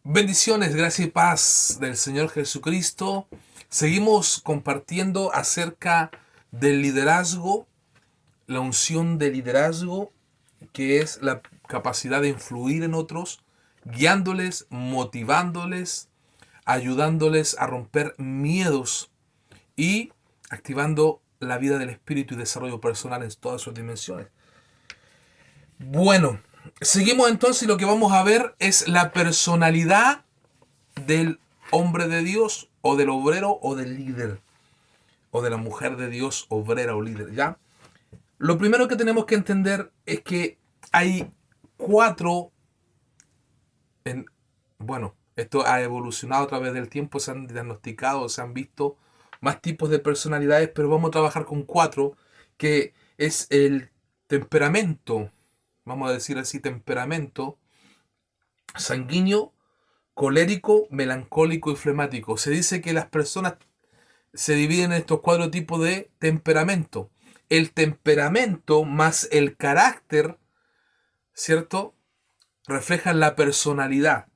Bendiciones, gracia y paz del Señor Jesucristo. Seguimos compartiendo acerca del liderazgo, la unción de liderazgo, que es la capacidad de influir en otros, guiándoles, motivándoles, ayudándoles a romper miedos y activando la vida del espíritu y desarrollo personal en todas sus dimensiones. Bueno, seguimos entonces y lo que vamos a ver es la personalidad del hombre de Dios o del obrero o del líder o de la mujer de Dios, obrera o líder, ¿ya? Lo primero que tenemos que entender es que hay cuatro, en, bueno, esto ha evolucionado a través del tiempo, se han diagnosticado, se han visto más tipos de personalidades, pero vamos a trabajar con cuatro, que es el temperamento, vamos a decir así, temperamento sanguíneo, colérico, melancólico y flemático. Se dice que las personas se dividen en estos cuatro tipos de temperamento. El temperamento más el carácter, ¿cierto? Reflejan la personalidad.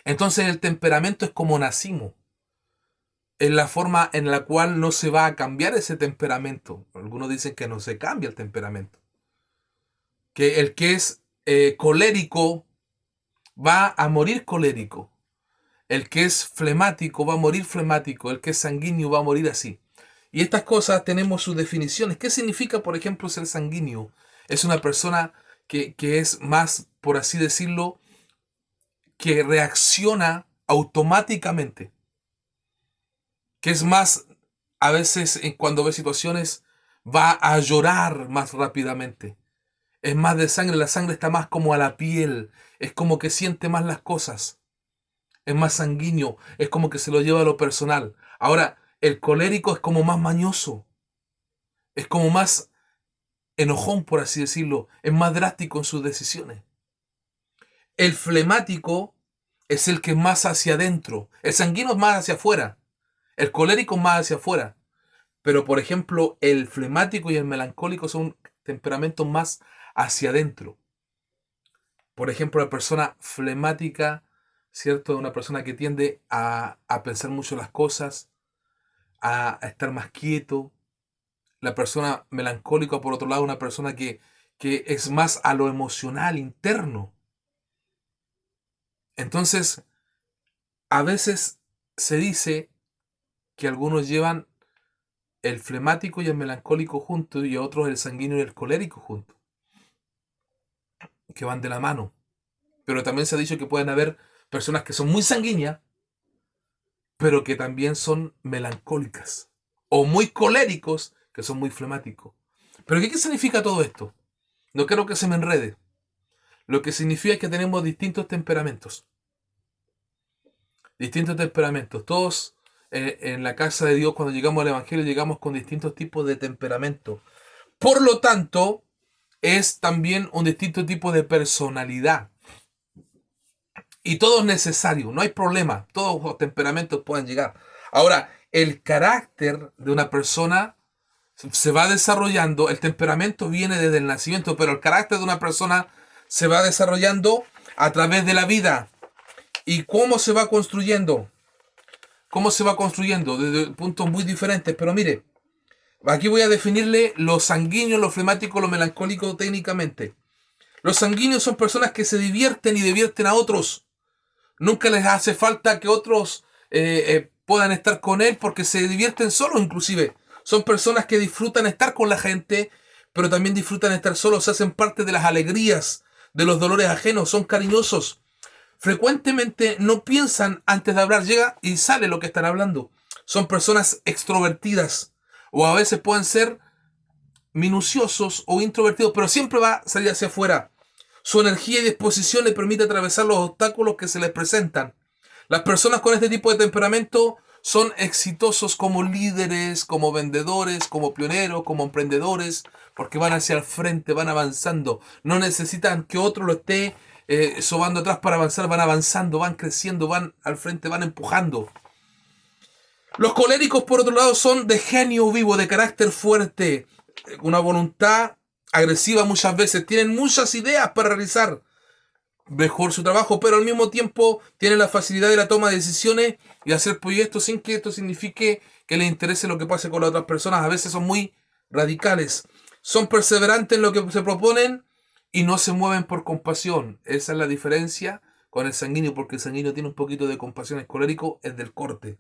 Entonces el temperamento es como nacimos. Es la forma en la cual no se va a cambiar ese temperamento. Algunos dicen que no se cambia el temperamento. Que el que es colérico va a morir colérico. El que es flemático va a morir flemático. El que es sanguíneo va a morir así. Y estas cosas tenemos sus definiciones. ¿Qué significa, por ejemplo, ser sanguíneo? Es una persona que es más, por así decirlo, que reacciona automáticamente. Que es más, a veces cuando ve situaciones, va a llorar más rápidamente. Es más de sangre, la sangre está más como a la piel. Es como que siente más las cosas. Es más sanguíneo, es como que se lo lleva a lo personal. Ahora, el colérico es como más mañoso, es como más enojón, por así decirlo, es más drástico en sus decisiones. El flemático es el que es más hacia adentro, el sanguíneo es más hacia afuera, el colérico es más hacia afuera. Pero, por ejemplo, el flemático y el melancólico son temperamentos más hacia adentro. Por ejemplo, la persona flemática, ¿cierto? Una persona que tiende a pensar mucho las cosas, a estar más quieto. La persona melancólica, por otro lado, una persona que es más a lo emocional, interno. Entonces, a veces se dice que algunos llevan el flemático y el melancólico juntos y a otros el sanguíneo y el colérico juntos, que van de la mano. Pero también se ha dicho que pueden haber personas que son muy sanguíneas, pero que también son melancólicas. O muy coléricos, que son muy flemáticos. ¿Pero qué significa todo esto? No quiero que se me enrede. Lo que significa es que tenemos distintos temperamentos. Distintos temperamentos. Todos en la casa de Dios, cuando llegamos al Evangelio, llegamos con distintos tipos de temperamento. Por lo tanto, es también un distinto tipo de personalidad. Y todo es necesario, no hay problema. Todos los temperamentos pueden llegar. Ahora, el carácter de una persona se va desarrollando, el temperamento viene desde el nacimiento, pero el carácter de una persona se va desarrollando a través de la vida. ¿Y cómo se va construyendo? ¿Cómo se va construyendo? Desde puntos muy diferentes, pero mire, aquí voy a definirle lo sanguíneo, lo flemático, lo melancólico técnicamente. Los sanguíneos son personas que se divierten y divierten a otros. Nunca les hace falta que otros puedan estar con él porque se divierten solos inclusive. Son personas que disfrutan estar con la gente, pero también disfrutan estar solos, se hacen parte de las alegrías, de los dolores ajenos, son cariñosos. Frecuentemente no piensan antes de hablar, llega y sale lo que están hablando. Son personas extrovertidas o a veces pueden ser minuciosos o introvertidos, pero siempre va a salir hacia afuera. Su energía y disposición le permite atravesar los obstáculos que se les presentan. Las personas con este tipo de temperamento son exitosos como líderes, como vendedores, como pioneros, como emprendedores, porque van hacia el frente, van avanzando. No necesitan que otro lo esté sobando atrás para avanzar, van avanzando, van creciendo, van al frente, van empujando. Los coléricos, por otro lado, son de genio vivo, de carácter fuerte, una voluntad agresiva muchas veces, tienen muchas ideas para realizar, mejor su trabajo, pero al mismo tiempo tienen la facilidad de la toma de decisiones y hacer proyectos sin que esto signifique que les interese lo que pase con las otras personas. A veces son muy radicales. Son perseverantes en lo que se proponen y no se mueven por compasión. Esa es la diferencia con el sanguíneo, porque el sanguíneo tiene un poquito de compasión. El colérico es del corte.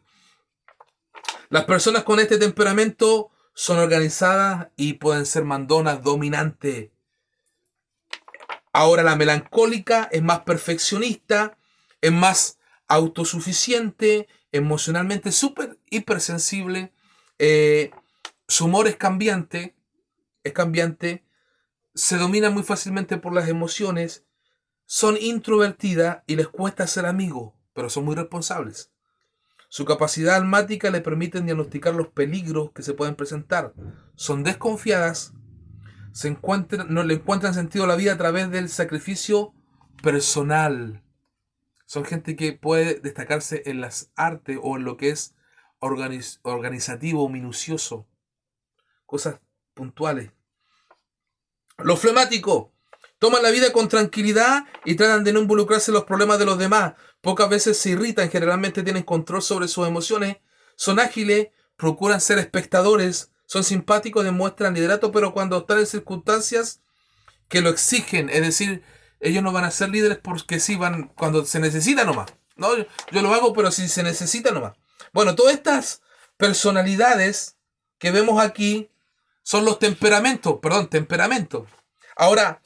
Las personas con este temperamento son organizadas y pueden ser mandonas, dominantes. Ahora la melancólica es más perfeccionista, es más autosuficiente, emocionalmente súper hipersensible. Su humor es cambiante, se domina muy fácilmente por las emociones, son introvertidas y les cuesta ser amigos, pero son muy responsables. Su capacidad almática le permite diagnosticar los peligros que se pueden presentar. Son desconfiadas, no le encuentran sentido a la vida a través del sacrificio personal. Son gente que puede destacarse en las artes o en lo que es organizativo, minucioso, cosas puntuales. Los flemáticos toman la vida con tranquilidad y tratan de no involucrarse en los problemas de los demás. Pocas veces se irritan, generalmente tienen control sobre sus emociones, son ágiles, procuran ser espectadores, son simpáticos, demuestran liderato, pero cuando están en circunstancias que lo exigen, es decir, ellos no van a ser líderes porque sí, van cuando se necesita nomás. No, yo lo hago, pero si se necesita nomás. Bueno, todas estas personalidades que vemos aquí son los temperamentos. Ahora,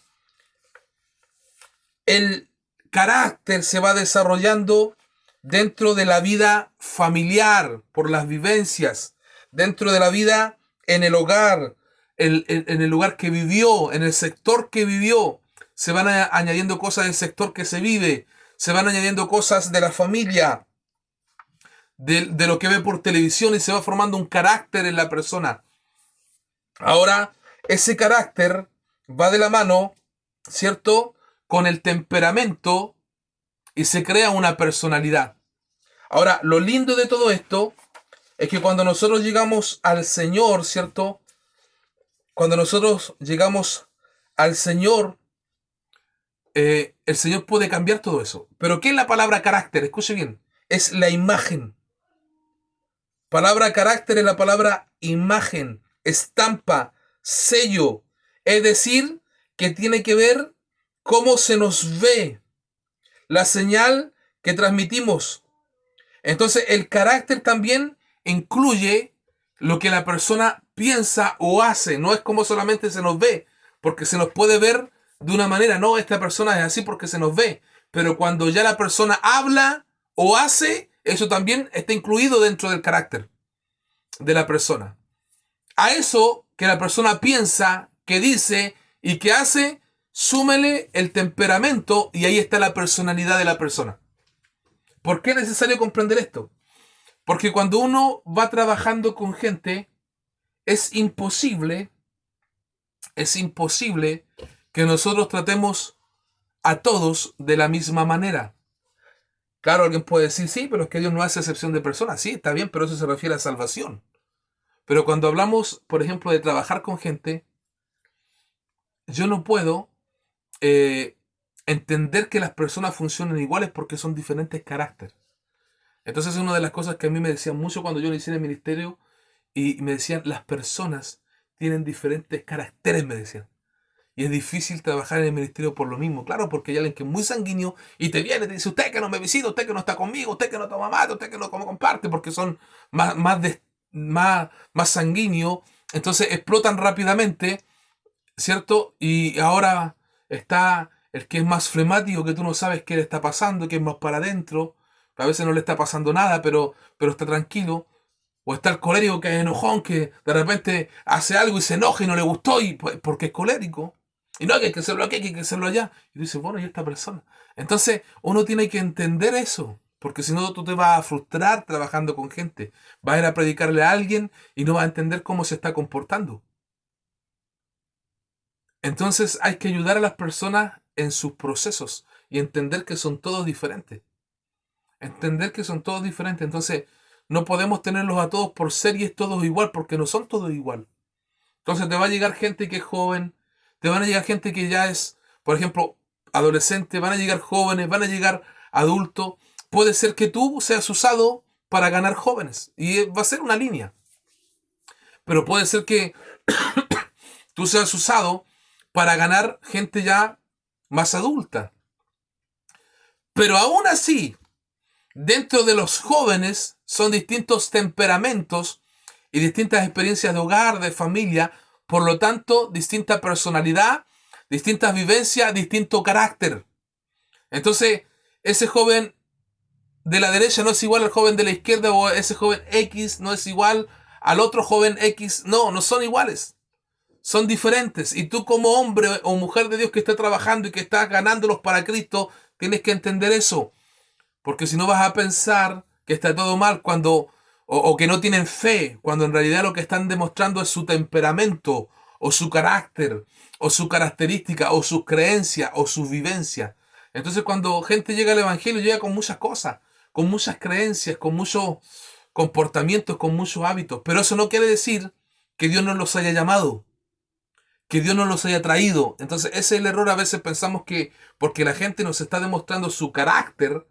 el carácter se va desarrollando dentro de la vida familiar, por las vivencias, dentro de la vida en el hogar, en el lugar que vivió, en el sector que vivió. Se van añadiendo cosas del sector que se vive, se van añadiendo cosas de la familia, de lo que ve por televisión, y se va formando un carácter en la persona. Ahora, ese carácter va de la mano, ¿cierto?, con el temperamento y se crea una personalidad. Ahora, lo lindo de todo esto es que cuando nosotros llegamos al Señor, ¿cierto? Cuando nosotros llegamos al Señor, el Señor puede cambiar todo eso. ¿Pero qué es la palabra carácter? Escuche bien. Es la imagen. Palabra carácter es la palabra imagen, estampa, sello. Es decir, que tiene que ver cómo se nos ve, la señal que transmitimos. Entonces, el carácter también incluye lo que la persona piensa o hace. No es como solamente se nos ve, porque se nos puede ver de una manera. No, esta persona es así porque se nos ve. Pero cuando ya la persona habla o hace, eso también está incluido dentro del carácter de la persona. A eso que la persona piensa, que dice y que hace, súmele el temperamento y ahí está la personalidad de la persona. ¿Por qué es necesario comprender esto? Porque cuando uno va trabajando con gente, es imposible que nosotros tratemos a todos de la misma manera. Claro, alguien puede decir, sí, pero es que Dios no hace excepción de personas. Sí, está bien, pero eso se refiere a salvación. Pero cuando hablamos, por ejemplo, de trabajar con gente, yo no puedo entender que las personas funcionen iguales porque son diferentes caracteres. Entonces es una de las cosas que a mí me decían mucho cuando yo inicié en el ministerio, y me decían, las personas tienen diferentes caracteres, me decían. Y es difícil trabajar en el ministerio por lo mismo. Claro, porque hay alguien que es muy sanguíneo y te viene y te dice, usted que no me visita, usted que no está conmigo, usted que no toma mate, usted que no comparte, porque son más sanguíneos. Entonces explotan rápidamente, ¿cierto? Y ahora está el que es más flemático, que tú no sabes qué le está pasando, que es más para adentro. A veces no le está pasando nada, pero está tranquilo. O está el colérico, que es enojón, que de repente hace algo y se enoja y no le gustó, y porque es colérico. Y no, que hay que hacerlo aquí, que hay que hacerlo allá. Y tú dices, bueno, ¿y esta persona? Entonces, uno tiene que entender eso, porque si no, tú te vas a frustrar trabajando con gente. Vas a ir a predicarle a alguien y no vas a entender cómo se está comportando. Entonces, hay que ayudar a las personas en sus procesos y entender que son todos diferentes. Entender que son todos diferentes. Entonces, no podemos tenerlos a todos por series todos igual, porque no son todos igual. Entonces te va a llegar gente que es joven, te van a llegar gente que ya es, por ejemplo, adolescentes, van a llegar jóvenes, van a llegar adultos. Puede ser que tú seas usado para ganar jóvenes y va a ser una línea. Pero puede ser que tú seas usado para ganar gente ya más adulta. Pero aún así, dentro de los jóvenes son distintos temperamentos y distintas experiencias de hogar, de familia, por lo tanto, distinta personalidad, distintas vivencias, distinto carácter. Entonces, ese joven de la derecha no es igual al joven de la izquierda, o ese joven X no es igual al otro joven X. No, no son iguales. Son diferentes. Y tú como hombre o mujer de Dios que está trabajando y que está ganándolos para Cristo, tienes que entender eso. Porque si no vas a pensar que está todo mal o que no tienen fe, cuando en realidad lo que están demostrando es su temperamento, o su carácter, o su característica, o sus creencias, o sus vivencias. Entonces cuando gente llega al Evangelio, llega con muchas cosas, con muchas creencias, con muchos comportamientos, con muchos hábitos. Pero eso no quiere decir que Dios no los haya llamado, que Dios no los haya traído. Entonces ese es el error. A veces pensamos que porque la gente nos está demostrando su carácter,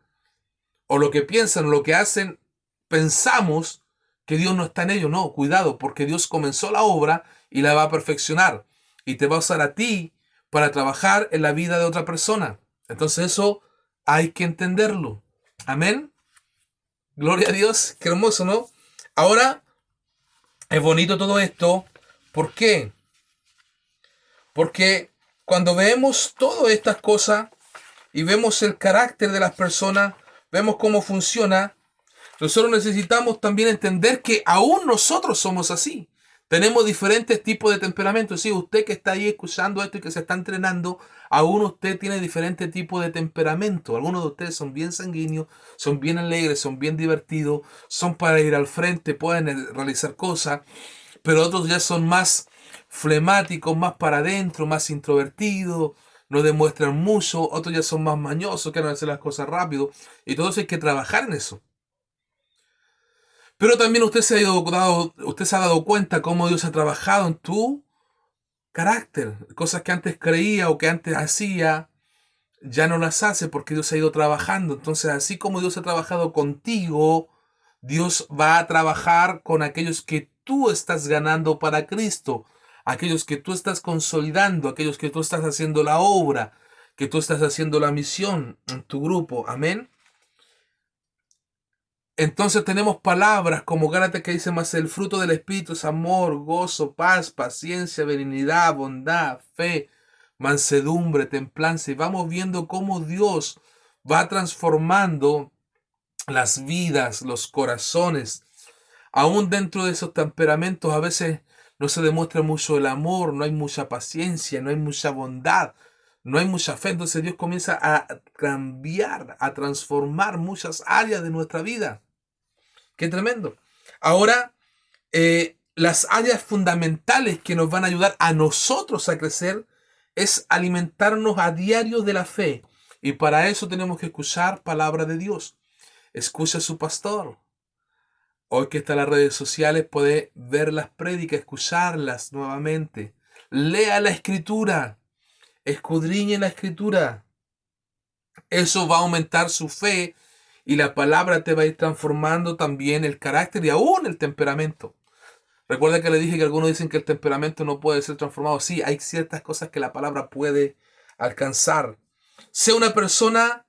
o lo que piensan, o lo que hacen, pensamos que Dios no está en ello. No, cuidado, porque Dios comenzó la obra y la va a perfeccionar. Y te va a usar a ti para trabajar en la vida de otra persona. Entonces eso hay que entenderlo. Amén. Gloria a Dios. Qué hermoso, ¿no? Ahora, es bonito todo esto. ¿Por qué? Porque cuando vemos todas estas cosas y vemos el carácter de las personas, vemos cómo funciona, nosotros necesitamos también entender que aún nosotros somos así. Tenemos diferentes tipos de temperamentos. Sí, usted que está ahí escuchando esto y que se está entrenando, aún usted tiene diferentes tipos de temperamento. Algunos de ustedes son bien sanguíneos, son bien alegres, son bien divertidos, son para ir al frente, pueden realizar cosas, pero otros ya son más flemáticos, más para adentro, más introvertidos, no demuestran mucho. Otros ya son más mañosos, quieren hacer las cosas rápido, y todo eso hay que trabajar en eso. Pero también usted se ha dado cuenta cómo Dios ha trabajado en tu carácter. Cosas que antes creía o que antes hacía, ya no las hace porque Dios ha ido trabajando. Entonces, así como Dios ha trabajado contigo, Dios va a trabajar con aquellos que tú estás ganando para Cristo, aquellos que tú estás consolidando, aquellos que tú estás haciendo la obra, que tú estás haciendo la misión en tu grupo. Amén. Entonces tenemos palabras como Gálatas que dice: más el fruto del Espíritu es amor, gozo, paz, paciencia, benignidad, bondad, fe, mansedumbre, templanza. Y vamos viendo cómo Dios va transformando las vidas, los corazones. Aún dentro de esos temperamentos a veces no se demuestra mucho el amor, no hay mucha paciencia, no hay mucha bondad, no hay mucha fe. Entonces Dios comienza a cambiar, a transformar muchas áreas de nuestra vida. Qué tremendo. Ahora, las áreas fundamentales que nos van a ayudar a nosotros a crecer es alimentarnos a diario de la fe. Y para eso tenemos que escuchar palabra de Dios. Escucha a su pastor. Hoy que está en las redes sociales puede ver las prédicas, escucharlas nuevamente. Lea la escritura. Escudriñe la escritura. Eso va a aumentar su fe. Y la palabra te va a ir transformando también el carácter y aún el temperamento. Recuerda que le dije que algunos dicen que el temperamento no puede ser transformado. Sí, hay ciertas cosas que la palabra puede alcanzar. Sé una persona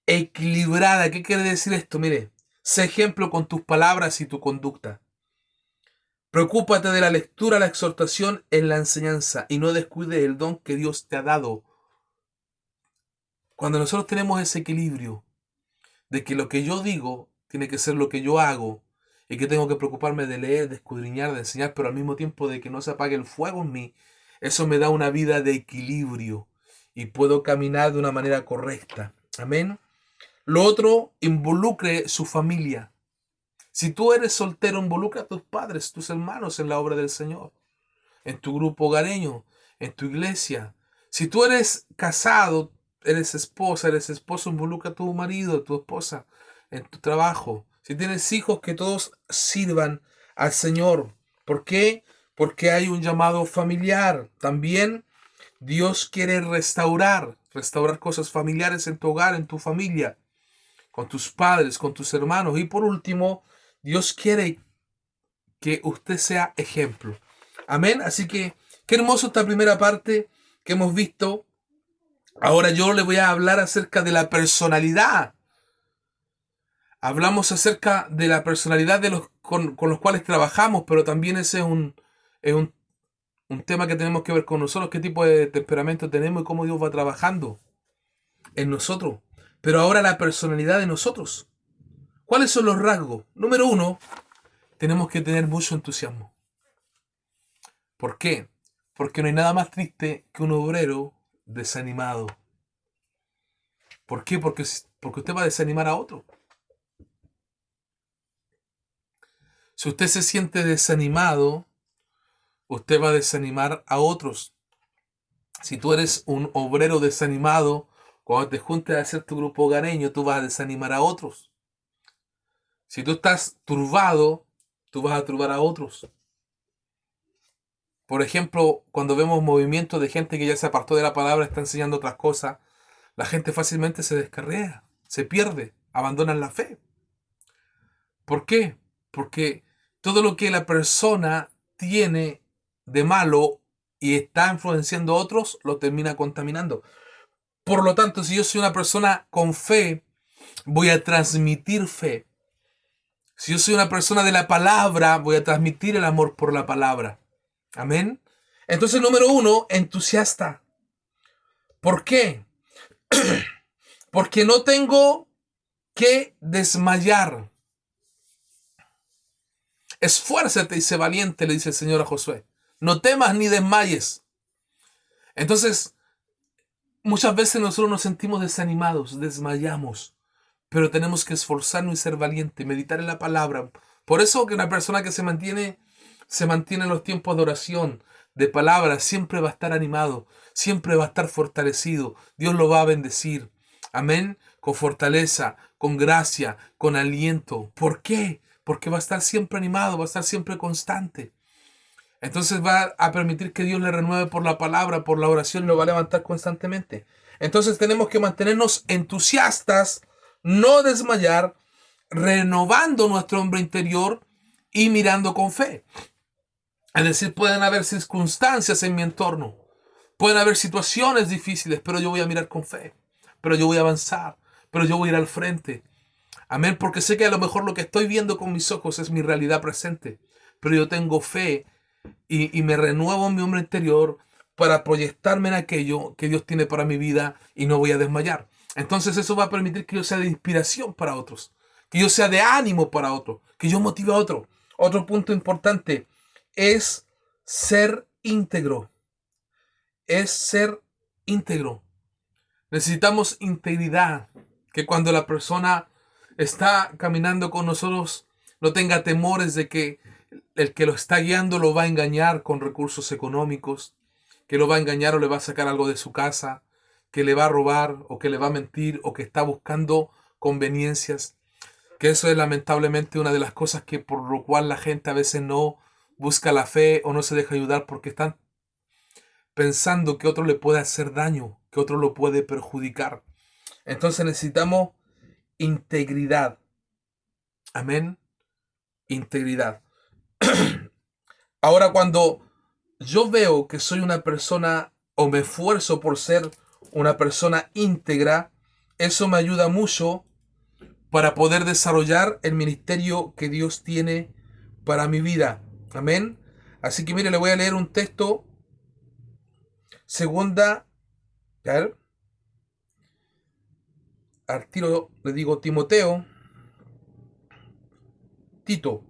equilibrada. ¿Qué quiere decir esto? Mire, sé ejemplo con tus palabras y tu conducta. Preocúpate de la lectura, la exhortación en la enseñanza y no descuides el don que Dios te ha dado. Cuando nosotros tenemos ese equilibrio, de que lo que yo digo tiene que ser lo que yo hago y que tengo que preocuparme de leer, de escudriñar, de enseñar, pero al mismo tiempo de que no se apague el fuego en mí, eso me da una vida de equilibrio y puedo caminar de una manera correcta. Amén. Lo otro, involucre su familia. Si tú eres soltero, involucra a tus padres, tus hermanos en la obra del Señor, en tu grupo hogareño, en tu iglesia. Si tú eres casado, eres esposo, involucra a tu marido, a tu esposa, en tu trabajo. Si tienes hijos, que todos sirvan al Señor. ¿Por qué? Porque hay un llamado familiar. También Dios quiere restaurar. restaurar cosas familiares en tu hogar, en tu familia, con tus padres, con tus hermanos. Y por último, Dios quiere que usted sea ejemplo. Amén. Así que qué hermoso esta primera parte que hemos visto. Ahora yo le voy a hablar acerca de la personalidad. Hablamos acerca de la personalidad de los con los cuales trabajamos, pero también ese es un tema que tenemos que ver con nosotros, qué tipo de temperamento tenemos y cómo Dios va trabajando en nosotros. Pero ahora la personalidad de nosotros. ¿Cuáles son los rasgos? Número uno, tenemos que tener mucho entusiasmo. ¿Por qué? Porque no hay nada más triste que un obrero desanimado. ¿Por qué? Porque usted va a desanimar a otro. Si usted se siente desanimado, usted va a desanimar a otros. Si tú eres un obrero desanimado, cuando te juntes a hacer tu grupo hogareño, tú vas a desanimar a otros. Si tú estás turbado, tú vas a turbar a otros. Por ejemplo, cuando vemos movimientos de gente que ya se apartó de la palabra, está enseñando otras cosas, la gente fácilmente se descarrea, se pierde, abandonan la fe. ¿Por qué? Porque todo lo que la persona tiene de malo y está influenciando a otros, lo termina contaminando. Por lo tanto, si yo soy una persona con fe, voy a transmitir fe. Si yo soy una persona de la palabra, voy a transmitir el amor por la palabra. Amén. Entonces, número uno, entusiasta. ¿Por qué? Porque no tengo que desmayar. Esfuérzate y sé valiente, le dice el Señor a Josué. No temas ni desmayes. Entonces, muchas veces nosotros nos sentimos desanimados, desmayamos, pero tenemos que esforzarnos y ser valientes, meditar en la palabra. Por eso que una persona que se mantiene en los tiempos de oración, de palabra, siempre va a estar animado, siempre va a estar fortalecido. Dios lo va a bendecir. Amén. Con fortaleza, con gracia, con aliento. ¿Por qué? Porque va a estar siempre animado, va a estar siempre constante. Entonces va a permitir que Dios le renueve por la palabra, por la oración, y lo va a levantar constantemente. Entonces tenemos que mantenernos entusiastas, no desmayar, renovando nuestro hombre interior y mirando con fe. Es decir, pueden haber circunstancias en mi entorno, pueden haber situaciones difíciles, pero yo voy a mirar con fe, pero yo voy a avanzar, pero yo voy a ir al frente. Amén, porque sé que a lo mejor lo que estoy viendo con mis ojos es mi realidad presente, pero yo tengo fe y me renuevo en mi hombre interior para proyectarme en aquello que Dios tiene para mi vida y no voy a desmayar. Entonces eso va a permitir que yo sea de inspiración para otros, que yo sea de ánimo para otros, que yo motive a otros. Otro punto importante es ser íntegro. Es ser íntegro. Necesitamos integridad, que cuando la persona está caminando con nosotros no tenga temores de que el que lo está guiando lo va a engañar con recursos económicos, que lo va a engañar o le va a sacar algo de su casa, que le va a robar o que le va a mentir o que está buscando conveniencias. Que eso es lamentablemente una de las cosas que por lo cual la gente a veces no busca la fe o no se deja ayudar porque están pensando que otro le puede hacer daño, que otro lo puede perjudicar. Entonces necesitamos integridad. Amén. Integridad. Ahora, cuando yo veo que soy una persona o me esfuerzo por ser una persona íntegra, eso me ayuda mucho para poder desarrollar el ministerio que Dios tiene para mi vida. Amén. Así que mire, le voy a leer un texto. Segunda, a ver, al tiro le digo Timoteo, Tito.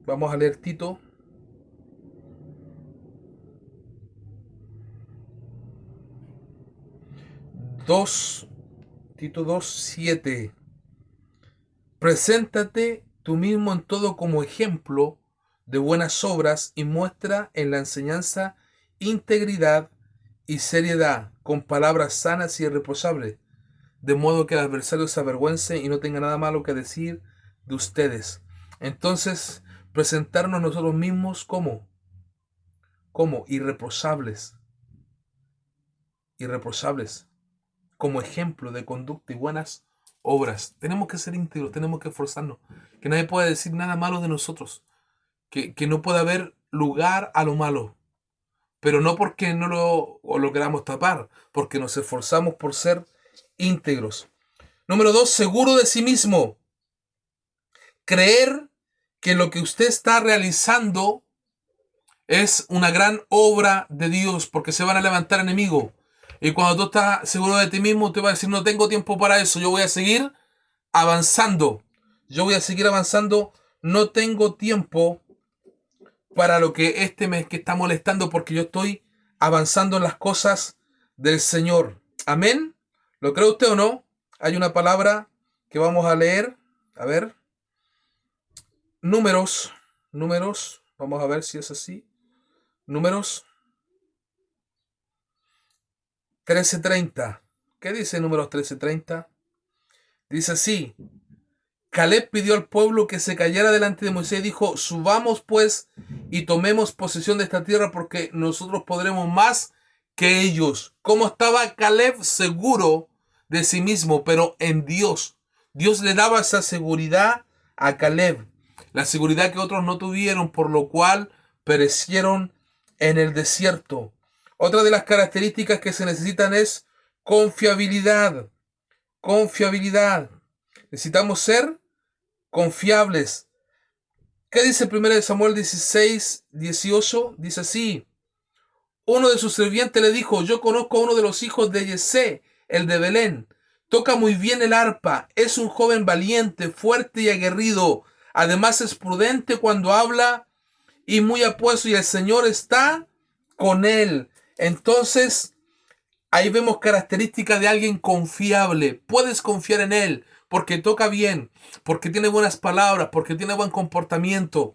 Vamos a leer Tito. Tito 2:7. Preséntate tú mismo en todo como ejemplo de buenas obras y muestra en la enseñanza integridad y seriedad, con palabras sanas y irreprochables, de modo que el adversario se avergüence y no tenga nada malo que decir de ustedes. Entonces, presentarnos nosotros mismos como irreprochables. Irreprochables. como ejemplo de conducta y buenas obras. Tenemos que ser íntegros, tenemos que esforzarnos. Que nadie pueda decir nada malo de nosotros. Que no pueda haber lugar a lo malo. Pero no porque no lo queramos tapar, porque nos esforzamos por ser íntegros. Número 2, seguro de sí mismo. Creer que lo que usted está realizando es una gran obra de Dios, porque se van a levantar enemigos. Y cuando tú estás seguro de ti mismo, te vas a decir, no tengo tiempo para eso, yo voy a seguir avanzando. Yo voy a seguir avanzando, no tengo tiempo para lo que este me que está molestando, porque yo estoy avanzando en las cosas del Señor. Amén. ¿Lo cree usted o no? Hay una palabra que vamos a leer. A ver. Números. Números. Vamos a ver si es así. Números 13:30. ¿Qué dice Números 13:30? Dice así. Caleb pidió al pueblo que se callara delante de Moisés y dijo, subamos pues y tomemos posesión de esta tierra porque nosotros podremos más que ellos. ¿Cómo estaba Caleb? Seguro de sí mismo, pero en Dios. Dios le daba esa seguridad a Caleb, la seguridad que otros no tuvieron, por lo cual perecieron en el desierto. Otra de las características que se necesitan es confiabilidad. Confiabilidad. Necesitamos ser confiables. ¿Qué dice 1 Samuel 16:18? Dice así. Uno de sus sirvientes le dijo, yo conozco a uno de los hijos de Yesé, el de Belén. Toca muy bien el arpa, es un joven valiente, fuerte y aguerrido. Además es prudente cuando habla y muy apuesto y el Señor está con él. Entonces, ahí vemos características de alguien confiable. Puedes confiar en él porque toca bien, porque tiene buenas palabras, porque tiene buen comportamiento.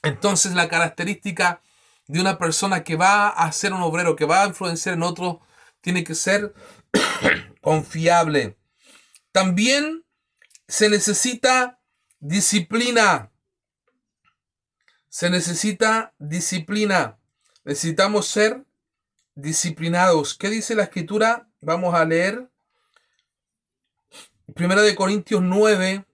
Entonces la característica de una persona que va a ser un obrero, que va a influenciar en otro, tiene que ser confiable. También se necesita disciplina. Se necesita disciplina. Necesitamos ser disciplinados. ¿Qué dice la Escritura? Vamos a leer 1 Corintios 9,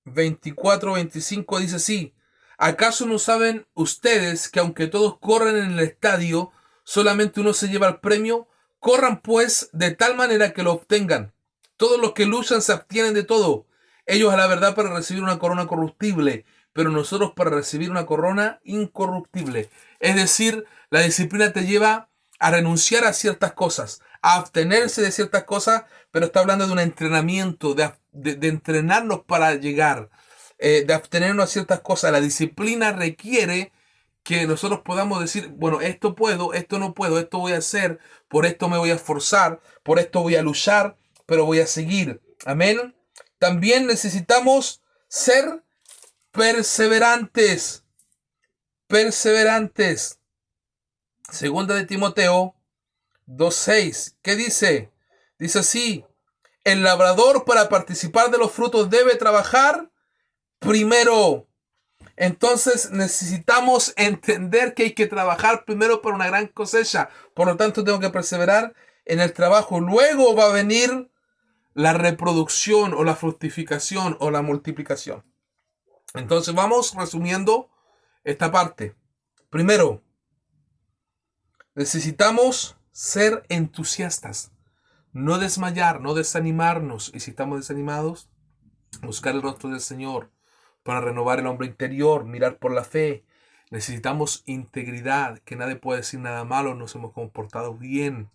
24-25 dice así. ¿Acaso no saben ustedes que aunque todos corren en el estadio, solamente uno se lleva el premio? Corran pues de tal manera que lo obtengan. Todos los que luchan se abstienen de todo. Ellos a la verdad para recibir una corona corruptible, pero nosotros para recibir una corona incorruptible. Es decir, la disciplina te lleva a renunciar a ciertas cosas, a abstenerse de ciertas cosas, pero está hablando de un entrenamiento, de entrenarnos para llegar, de abstenernos a ciertas cosas. La disciplina requiere que nosotros podamos decir, bueno, esto puedo, esto no puedo, esto voy a hacer, por esto me voy a esforzar, por esto voy a luchar, pero voy a seguir. Amén. También necesitamos ser perseverantes. Perseverantes. Segunda de Timoteo 2:6. ¿Qué dice? Dice así. El labrador para participar de los frutos debe trabajar primero. Entonces necesitamos entender que hay que trabajar primero para una gran cosecha. Por lo tanto, tengo que perseverar en el trabajo. Luego va a venir la reproducción o la fructificación o la multiplicación. Entonces vamos resumiendo esta parte. Primero, necesitamos ser entusiastas. No desmayar, no desanimarnos. Y si estamos desanimados, buscar el rostro del Señor para renovar el hombre interior, mirar por la fe. Necesitamos integridad, que nadie puede decir nada malo, nos hemos comportado bien.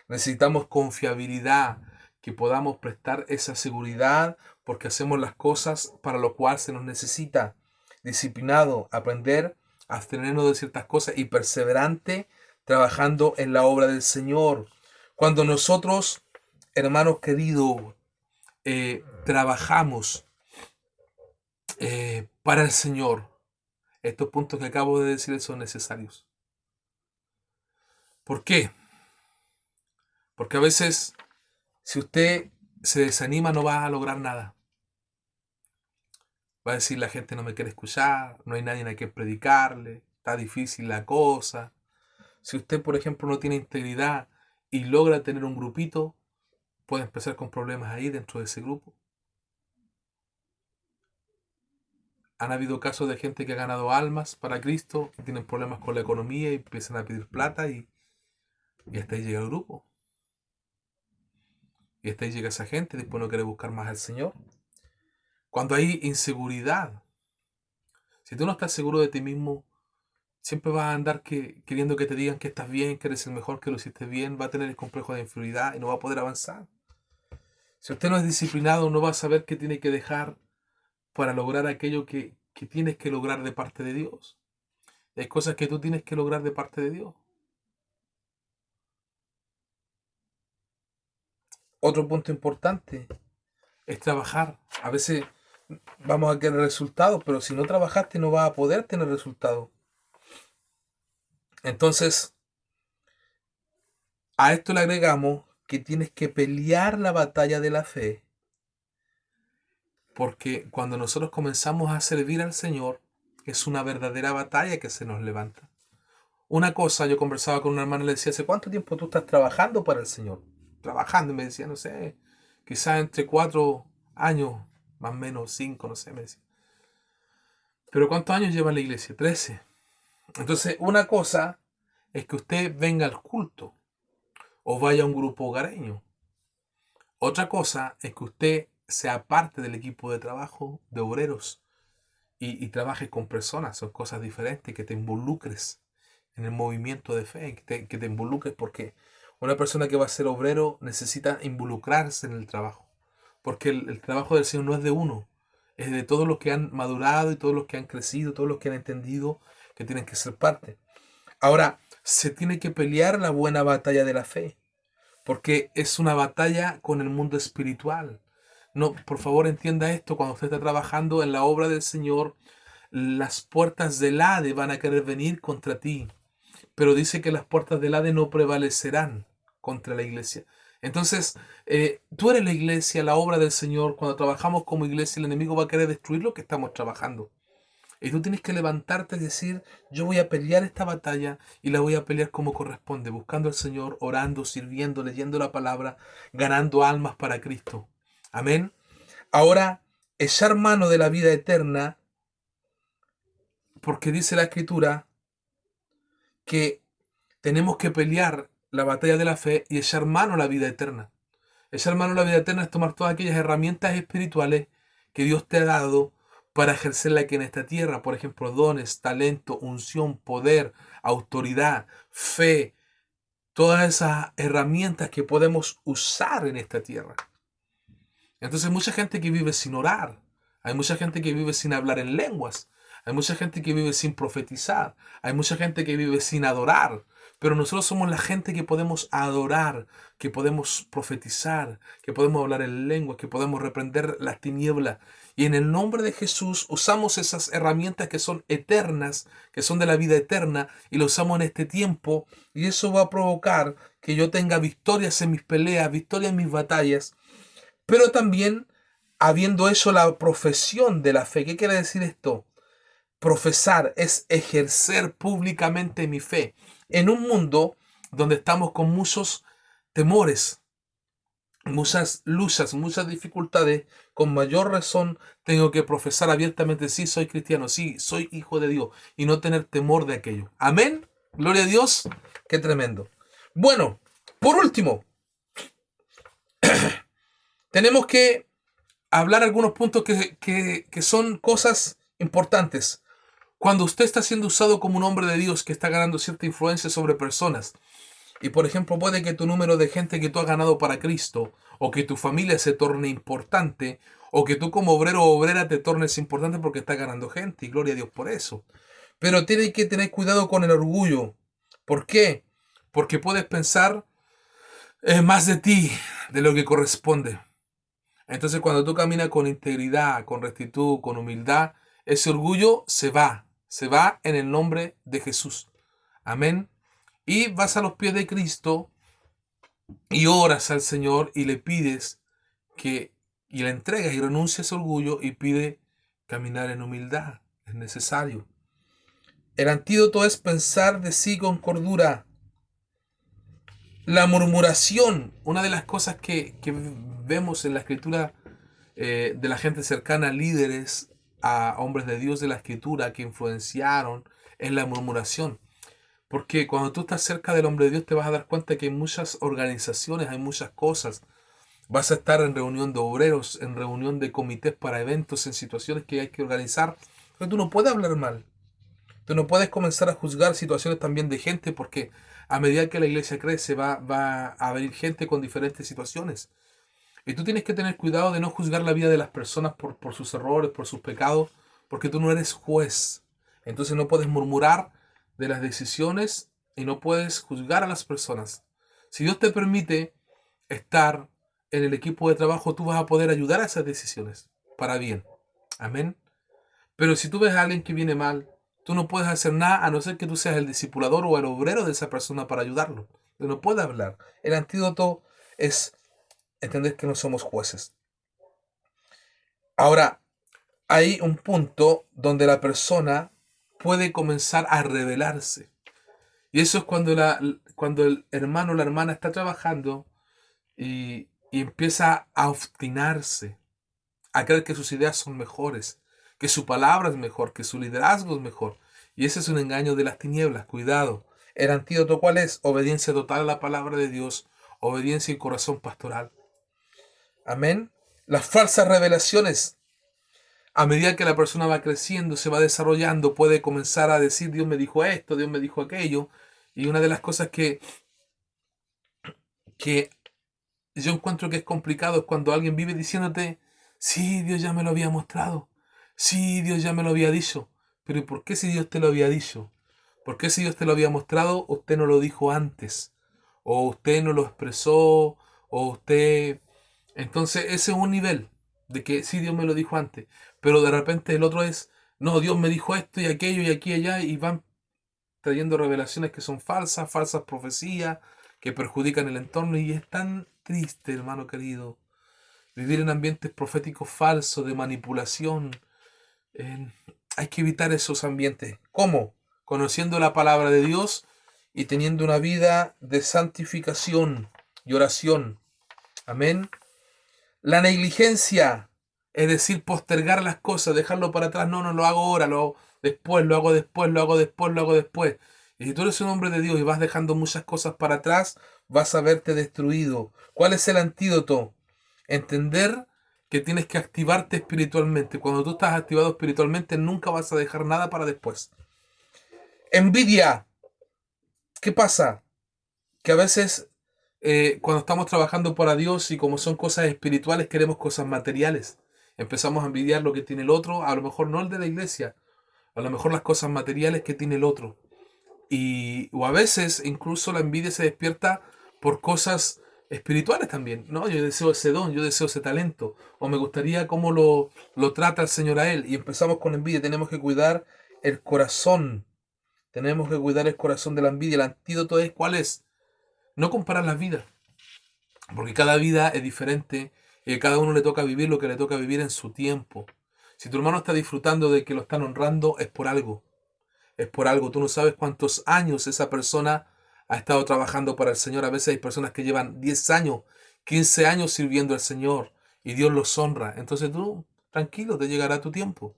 Necesitamos confiabilidad, que podamos prestar esa seguridad porque hacemos las cosas para lo cual se nos necesita. Disciplinado, aprender a abstenernos de ciertas cosas y perseverante trabajando en la obra del Señor. Cuando nosotros, hermanos queridos, trabajamos para el Señor, estos puntos que acabo de decir son necesarios. ¿Por qué? Porque a veces, si usted se desanima, no va a lograr nada. Va a decir, la gente no me quiere escuchar, no hay nadie a quien predicarle, está difícil la cosa. Si usted, por ejemplo, no tiene integridad y logra tener un grupito, puede empezar con problemas ahí dentro de ese grupo. Han habido casos de gente que ha ganado almas para Cristo y tienen problemas con la economía y empiezan a pedir plata y hasta ahí llega el grupo. Y hasta ahí llega esa gente, después no quiere buscar más al Señor. Cuando hay inseguridad, si tú no estás seguro de ti mismo, siempre vas a andar queriendo que te digan que estás bien, que eres el mejor, que lo hiciste bien, va a tener el complejo de inferioridad y no va a poder avanzar. Si usted no es disciplinado, no va a saber qué tiene que dejar para lograr aquello que tienes que lograr de parte de Dios. Y hay cosas que tú tienes que lograr de parte de Dios. Otro punto importante es trabajar. A veces vamos a querer resultados, pero si no trabajaste no vas a poder tener resultados. Entonces, a esto le agregamos que tienes que pelear la batalla de la fe. Porque cuando nosotros comenzamos a servir al Señor, es una verdadera batalla que se nos levanta. Una cosa, yo conversaba con una hermana y le decía, ¿hace cuánto tiempo tú estás trabajando para el Señor? Trabajando, y me decía, no sé, quizás entre 4 años, más o menos 5, no sé, me decía. ¿Pero cuántos años lleva en la iglesia? 13. Entonces, una cosa es que usted venga al culto o vaya a un grupo hogareño. Otra cosa es que usted sea parte del equipo de trabajo de obreros y trabajes con personas. Son cosas diferentes, que te involucres en el movimiento de fe, que te involucres, porque una persona que va a ser obrero necesita involucrarse en el trabajo. Porque el trabajo del Señor no es de uno, es de todos los que han madurado y todos los que han crecido, todos los que han entendido que tienen que ser parte. Ahora, se tiene que pelear la buena batalla de la fe, porque es una batalla con el mundo espiritual. No, por favor entienda esto, cuando usted está trabajando en la obra del Señor, las puertas del Hades van a querer venir contra ti, pero dice que las puertas del Hades no prevalecerán contra la iglesia. Entonces, tú eres la iglesia, la obra del Señor. Cuando trabajamos como iglesia, el enemigo va a querer destruir lo que estamos trabajando. Y tú tienes que levantarte y decir, yo voy a pelear esta batalla y la voy a pelear como corresponde, buscando al Señor, orando, sirviendo, leyendo la palabra, ganando almas para Cristo. Amén. Ahora, echar mano de la vida eterna, porque dice la Escritura que tenemos que pelear la batalla de la fe y echar mano a la vida eterna. Echar mano a la vida eterna es tomar todas aquellas herramientas espirituales que Dios te ha dado para ejercerla aquí en esta tierra. Por ejemplo, dones, talento, unción, poder, autoridad, fe. Todas esas herramientas que podemos usar en esta tierra. Entonces hay mucha gente que vive sin orar. Hay mucha gente que vive sin hablar en lenguas. Hay mucha gente que vive sin profetizar. Hay mucha gente que vive sin adorar. Pero nosotros somos la gente que podemos adorar, que podemos profetizar, que podemos hablar en lenguas, que podemos reprender las tinieblas. Y en el nombre de Jesús usamos esas herramientas que son eternas, que son de la vida eterna, y lo usamos en este tiempo. Y eso va a provocar que yo tenga victorias en mis peleas, victorias en mis batallas. Pero también, habiendo hecho la profesión de la fe, ¿qué quiere decir esto? Profesar es ejercer públicamente mi fe en un mundo donde estamos con muchos temores, muchas luchas, muchas dificultades. Con mayor razón tengo que profesar abiertamente, sí, soy cristiano, sí, soy hijo de Dios, y no tener temor de aquello. Amén. Gloria a Dios. Qué tremendo. Bueno, por último, tenemos que hablar algunos puntos que son cosas importantes. Cuando usted está siendo usado como un hombre de Dios que está ganando cierta influencia sobre personas, y por ejemplo puede que tu número de gente que tú has ganado para Cristo, o que tu familia se torne importante, o que tú como obrero o obrera te tornes importante porque estás ganando gente, y gloria a Dios por eso. Pero tienes que tener cuidado con el orgullo. ¿Por qué? Porque puedes pensar más de ti de lo que corresponde. Entonces cuando tú caminas con integridad, con rectitud, con humildad, ese orgullo se va en el nombre de Jesús. Amén. Y vas a los pies de Cristo y oras al Señor y le pides y le entregas y renuncias a ese orgullo y pide caminar en humildad. Es necesario. El antídoto es pensar de sí con cordura. La murmuración, una de las cosas que vemos en la escritura de la gente cercana, líderes a hombres de Dios de la escritura que influenciaron, es la murmuración. Porque cuando tú estás cerca del hombre de Dios te vas a dar cuenta que hay muchas organizaciones, hay muchas cosas. Vas a estar en reunión de obreros, en reunión de comités para eventos, en situaciones que hay que organizar. Pero tú no puedes hablar mal. Tú no puedes comenzar a juzgar situaciones también de gente porque a medida que la iglesia crece va a venir gente con diferentes situaciones. Y tú tienes que tener cuidado de no juzgar la vida de las personas por sus errores, por sus pecados, porque tú no eres juez. Entonces no puedes murmurar de las decisiones y no puedes juzgar a las personas. Si Dios te permite estar en el equipo de trabajo, tú vas a poder ayudar a esas decisiones para bien. Amén. Pero si tú ves a alguien que viene mal, tú no puedes hacer nada a no ser que tú seas el discipulador o el obrero de esa persona para ayudarlo. Tú no puedes hablar. El antídoto es entender que no somos jueces. Ahora, hay un punto donde la persona puede comenzar a rebelarse. Y eso es cuando el hermano o la hermana está trabajando y empieza a obstinarse, a creer que sus ideas son mejores, que su palabra es mejor, que su liderazgo es mejor. Y ese es un engaño de las tinieblas. Cuidado. El antídoto, ¿cuál es? Obediencia total a la palabra de Dios, obediencia y corazón pastoral. Amén. Las falsas revelaciones, a medida que la persona va creciendo, se va desarrollando, puede comenzar a decir, Dios me dijo esto, Dios me dijo aquello. Y una de las cosas que yo encuentro que es complicado es cuando alguien vive diciéndote, sí, Dios ya me lo había mostrado, sí, Dios ya me lo había dicho. Pero ¿y por qué si Dios te lo había dicho? ¿Por qué si Dios te lo había mostrado, usted no lo dijo antes? O usted no lo expresó, o usted... Entonces ese es un nivel de que sí, Dios me lo dijo antes, pero de repente el otro es, no, Dios me dijo esto y aquello y aquí y allá, y van trayendo revelaciones que son falsas, falsas profecías, que perjudican el entorno, y es tan triste, hermano querido, vivir en ambientes proféticos falsos, de manipulación. Eh, Hay que evitar esos ambientes. ¿Cómo? Conociendo la palabra de Dios y teniendo una vida de santificación y oración. Amén. La negligencia, es decir, postergar las cosas, dejarlo para atrás. No, no lo hago ahora, lo hago después, lo hago después, lo hago después, lo hago después. Y si tú eres un hombre de Dios y vas dejando muchas cosas para atrás, vas a verte destruido. ¿Cuál es el antídoto? Entender que tienes que activarte espiritualmente. Cuando tú estás activado espiritualmente, nunca vas a dejar nada para después. Envidia. ¿Qué pasa? Que a veces cuando estamos trabajando para Dios y como son cosas espirituales, queremos cosas materiales. Empezamos a envidiar lo que tiene el otro, a lo mejor no el de la iglesia, a lo mejor las cosas materiales que tiene el otro. O a veces incluso la envidia se despierta por cosas espirituales también, ¿no? Yo deseo ese don, yo deseo ese talento, o me gustaría cómo lo trata el Señor a él. Y empezamos con envidia. Tenemos que cuidar el corazón. Tenemos que cuidar el corazón de la envidia. El antídoto es, ¿cuál es? No comparar las vidas, porque cada vida es diferente y a cada uno le toca vivir lo que le toca vivir en su tiempo. Si tu hermano está disfrutando de que lo están honrando, es por algo. Es por algo. Tú no sabes cuántos años esa persona ha estado trabajando para el Señor. A veces hay personas que llevan 10 años, 15 años sirviendo al Señor y Dios los honra. Entonces tú, tranquilo, te llegará tu tiempo.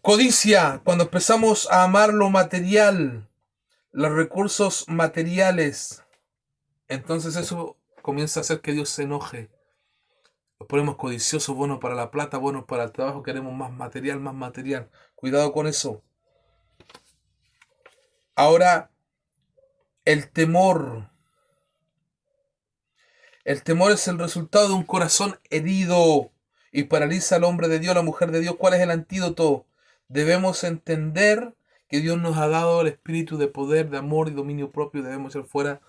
Codicia, cuando empezamos a amar lo material, los recursos materiales, entonces eso comienza a hacer que Dios se enoje. Nos ponemos codiciosos, bueno para la plata, bueno para el trabajo, queremos más material, más material. Cuidado con eso. Ahora, el temor. El temor es el resultado de un corazón herido y paraliza al hombre de Dios, a la mujer de Dios. ¿Cuál es el antídoto? Debemos entender que Dios nos ha dado el espíritu de poder, de amor y dominio propio. Debemos echar fuera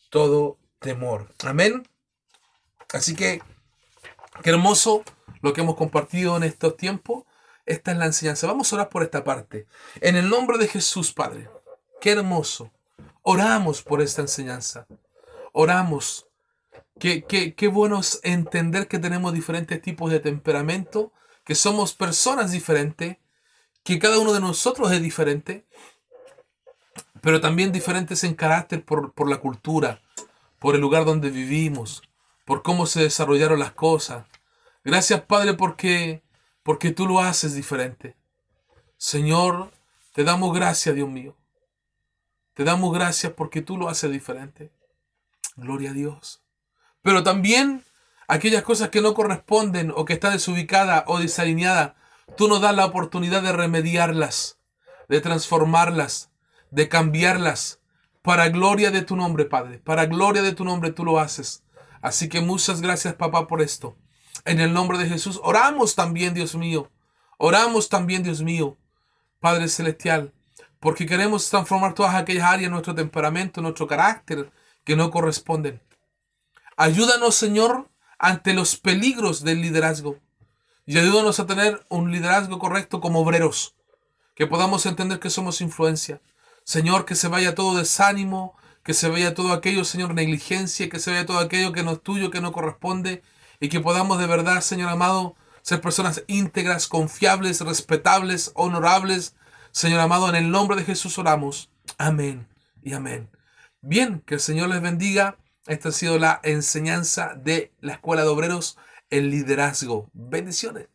todo temor. Amén. Así que, qué hermoso lo que hemos compartido en estos tiempos. Esta es la enseñanza. Vamos a orar por esta parte. En el nombre de Jesús, Padre. Qué hermoso. Oramos por esta enseñanza. Oramos. Qué bueno es entender que tenemos diferentes tipos de temperamento, que somos personas diferentes, que cada uno de nosotros es diferente, pero también diferentes en carácter por la cultura, por el lugar donde vivimos, por cómo se desarrollaron las cosas. Gracias, Padre, porque tú lo haces diferente. Señor, te damos gracias, Dios mío. Te damos gracias porque tú lo haces diferente. Gloria a Dios. Pero también aquellas cosas que no corresponden o que están desubicadas o desalineadas, tú nos das la oportunidad de remediarlas, de transformarlas, de cambiarlas. Para gloria de tu nombre, Padre. Para gloria de tu nombre tú lo haces. Así que muchas gracias, papá, por esto. En el nombre de Jesús oramos también, Dios mío. Oramos también, Dios mío, Padre Celestial, porque queremos transformar todas aquellas áreas de nuestro temperamento, nuestro carácter, que no corresponden. Ayúdanos, Señor, ante los peligros del liderazgo. Y ayúdanos a tener un liderazgo correcto como obreros. Que podamos entender que somos influencia. Señor, que se vaya todo desánimo, que se vaya todo aquello, Señor, negligencia, que se vaya todo aquello que no es tuyo, que no corresponde. Y que podamos de verdad, Señor amado, ser personas íntegras, confiables, respetables, honorables. Señor amado, en el nombre de Jesús oramos. Amén y amén. Bien, que el Señor les bendiga. Esta ha sido la enseñanza de la Escuela de Obreros, el liderazgo. Bendiciones.